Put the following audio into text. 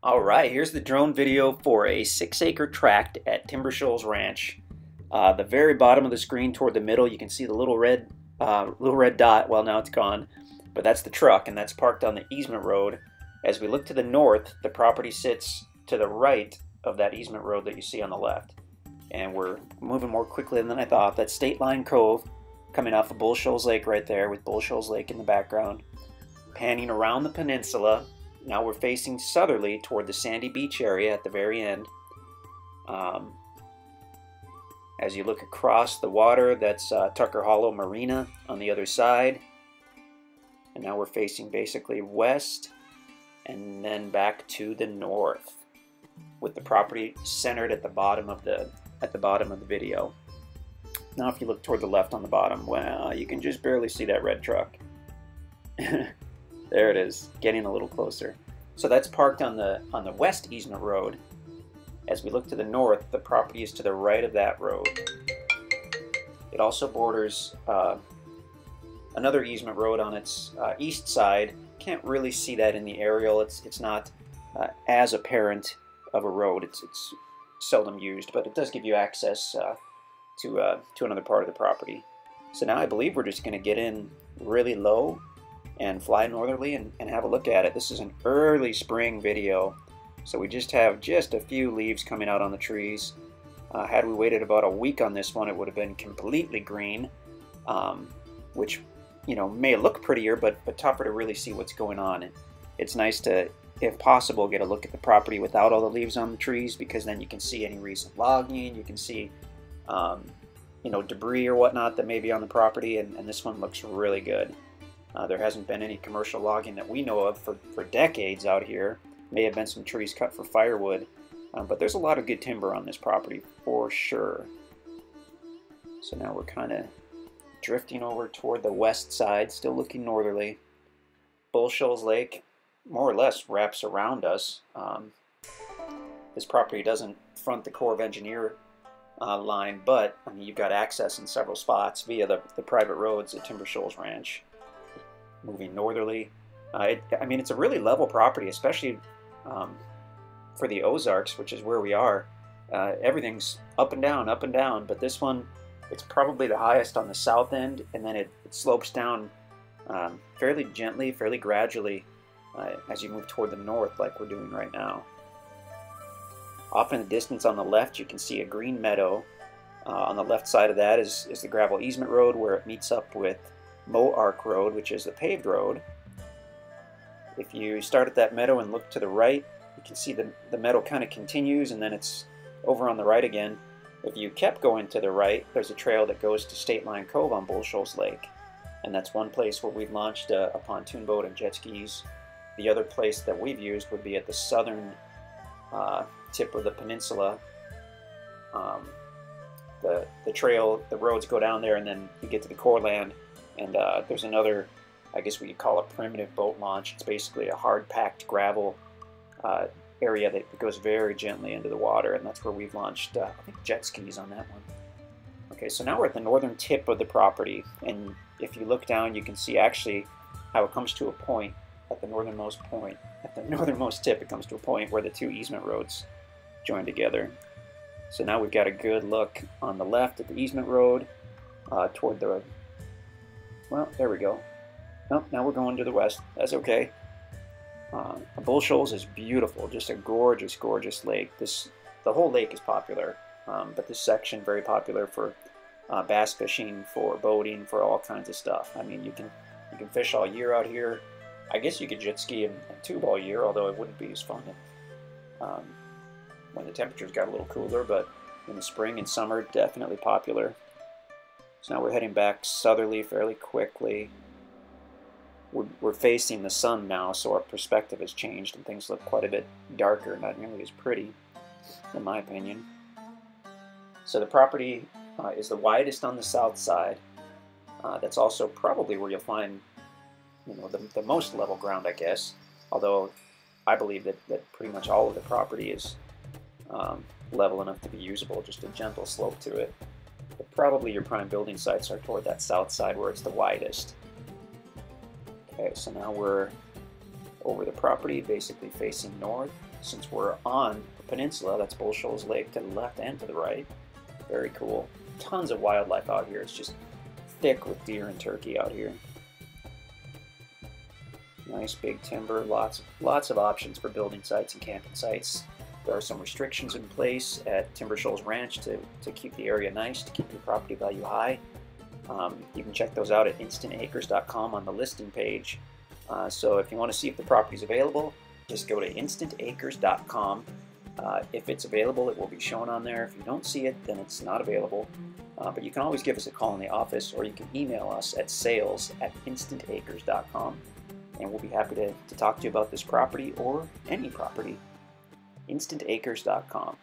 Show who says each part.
Speaker 1: All right, here's the drone video for a 6-acre tract at Timber Shoals Ranch. The very bottom of the screen toward the middle, you can see the little red dot. Well, now it's gone, but that's the truck, and that's parked on the easement road. As we look to the north, the property sits to the right of that easement road that you see on the left. And we're moving more quickly than I thought. That's State Line Cove, coming off of Bull Shoals Lake right there, with Bull Shoals Lake in the background. Panning around the peninsula. Now we're facing southerly toward the sandy beach area at the very end. As you look across the water, that's Tucker Hollow Marina on the other side. And now we're facing basically west and then back to the north, with the property centered at the bottom of the video. Now if you look toward the left on the bottom, well, you can just barely see that red truck. There it is, getting a little closer. So that's parked on the west easement road. As we look to the north, the property is to the right of that road. It also borders another easement road on its east side. Can't really see that in the aerial. It's not as apparent of a road. It's seldom used, but it does give you access to another part of the property. So now I believe we're just going to get in really low and fly northerly and have a look at it. This is an early spring video, so we just have a few leaves coming out on the trees. Had we waited about a week on this one, it would have been completely green, which, you know, may look prettier, but tougher to really see what's going on. And it's nice to, if possible, get a look at the property without all the leaves on the trees, because then you can see any recent logging, you can see you know, debris or whatnot that may be on the property, and this one looks really good. There hasn't been any commercial logging that we know of for decades out here. May have been some trees cut for firewood, but there's a lot of good timber on this property for sure. So now we're kind of drifting over toward the west side, still looking northerly. Bull Shoals Lake more or less wraps around us. This property doesn't front the Corps of Engineer line, but I mean, you've got access in several spots via the private roads at Timber Shoals Ranch. Moving northerly. I mean, it's a really level property, especially for the Ozarks, which is where we are. Everything's up and down, but this one, it's probably the highest on the south end, and then it slopes down fairly gently, fairly gradually as you move toward the north, like we're doing right now. Off in the distance on the left, you can see a green meadow. On the left side of that is the gravel easement road, where it meets up with Moe Arc Road, which is the paved road. If you start at that meadow and look to the right, you can see the meadow kind of continues, and then it's over on the right again. If you kept going to the right, there's a trail that goes to State Line Cove on Bull Shoals Lake, and that's one place where we've launched a pontoon boat and jet skis. The other place that we've used would be at the southern tip of the peninsula. The trail, the roads go down there, and then you get to the core land. And there's another, I guess what you call a primitive boat launch. It's basically a hard-packed gravel area that goes very gently into the water, and that's where we've launched, I think, jet skis on that one. Okay, so now we're at the northern tip of the property, and if you look down, you can see actually how it comes to a point at the northernmost point. At the northernmost tip, it comes to a point where the two easement roads join together. So now we've got a good look on the left at the easement road toward the... Well, there we go. Nope, now we're going to the west. That's okay. Bull Shoals is beautiful, just a gorgeous, gorgeous lake. The whole lake is popular, but this section very popular for bass fishing, for boating, for all kinds of stuff. I mean, you can fish all year out here. I guess you could jet ski and tube all year, although it wouldn't be as fun when the temperatures got a little cooler. But in the spring and summer, definitely popular. So now we're heading back southerly fairly quickly. We're facing the sun now, so our perspective has changed and things look quite a bit darker, not nearly as pretty, in my opinion. So the property is the widest on the south side. That's also probably where you'll find, you know, the most level ground, I guess. Although I believe that pretty much all of the property is level enough to be usable, just a gentle slope to it. But probably your prime building sites are toward that south side where it's the widest. Okay, so now we're over the property, basically facing north. Since we're on the peninsula, that's Bull Shoals Lake to the left and to the right. Very cool. Tons of wildlife out here. It's just thick with deer and turkey out here. Nice big timber, lots of options for building sites and camping sites. There are some restrictions in place at Timber Shoals Ranch to keep the area nice, to keep your property value high. You can check those out at InstantAcres.com on the listing page. So if you want to see if the property is available, just go to InstantAcres.com. If it's available, it will be shown on there. If you don't see it, then it's not available. But you can always give us a call in the office, or you can email us at sales@InstantAcres.com. And we'll be happy to talk to you about this property or any property. InstantAcres.com.